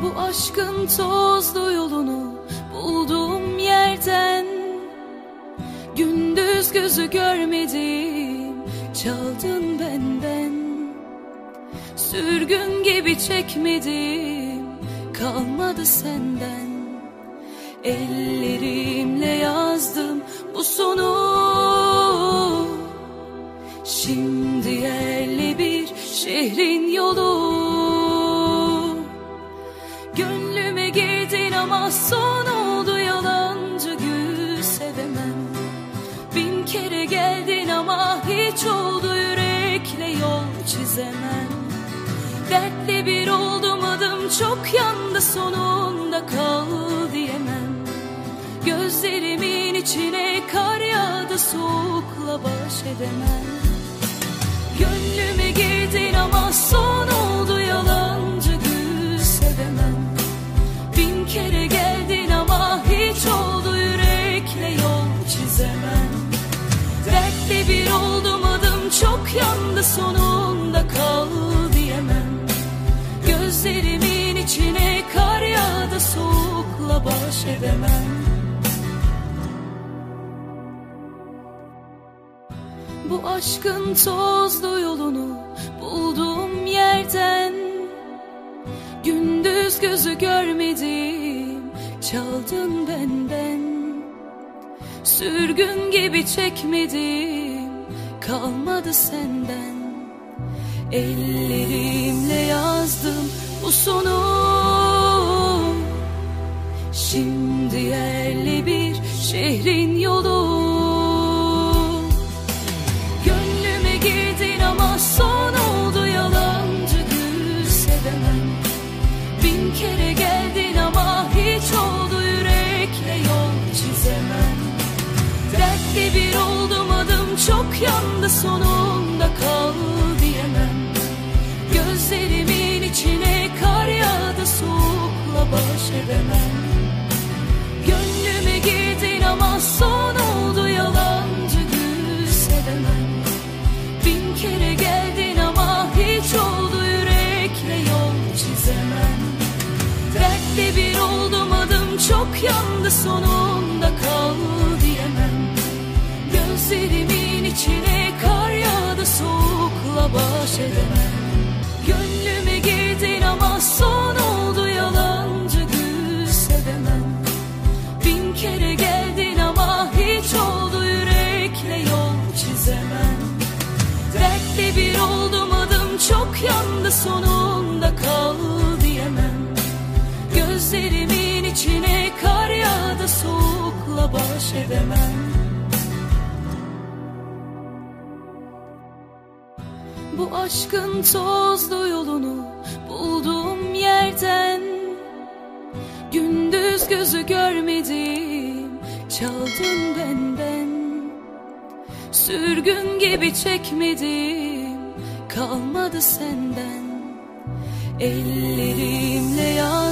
Bu aşkın tozlu yolunu bulduğum yerden, gündüz gözü görmedim, çaldın benden. Sürgün gibi çekmedim, kalmadı senden. Ellerimle yazdım bu sonu. Şimdi yerli bir şehrin yolu. Gönlüme girdin ama son oldu, yalancı gül sevemem. Bin kere geldin ama hiç oldu, yürekle yol çizemem. Dertle bir oldum, adım çok yandı, sonunda kal diyemem. Gözlerimin içine kar yağdı, soğukla baş edemem. Gönlüme girdin ama son oldu, yalancı gül sevemem. Bin kere geldin ama hiç oldu, yürekle yol çizemem. Dertle bir oldum, adım çok yandı, sonunda kal diyemem. Gözlerimin içine kar yağdı, soğukla baş edemem. Bu aşkın tozlu yolunu bulduğum yerden, gündüz gözü görmedim, çaldın benden. Sürgün gibi çekmedim, kalmadı senden. Ellerimle yazdım bu sonu. Şimdi yerli bir şehrin yolu. Gönlüme girdin ama son oldu, yalancı gül sevemem. Bin kere geldin ama hiç oldu, yürekle yol çizemem. Dertli bir oldum, adım çok yandı, sonunda kal diyemem. Gözlerimin içine kar yağdı, soğukla baş edemem. Gönlüme girdin ama son oldu, yalancı gül sevemem. Bin kere geldin ama hiç oldu, yürekle yol çizemem. Dertli bir oldum, adım çok yandı, sonunda kal diyemem. Gözlerimin içine kar yağdı, soğukla baş edemem. Gönlüme girdin ama son oldu, yalancı gül sevemem. Bin kere geldin ama hiç oldu, yürekle yol çizemem. Dertli bir oldum, adım çok yandı, sonunda kal diyemem. Gözlerimin içine kar yağdı, soğukla baş edemem. Bu aşkın tozlu yolunu bulduğum yerden, gündüz gözü görmedim, çaldın benden. Sürgün gibi çekmedim, kalmadı senden. Ellerimle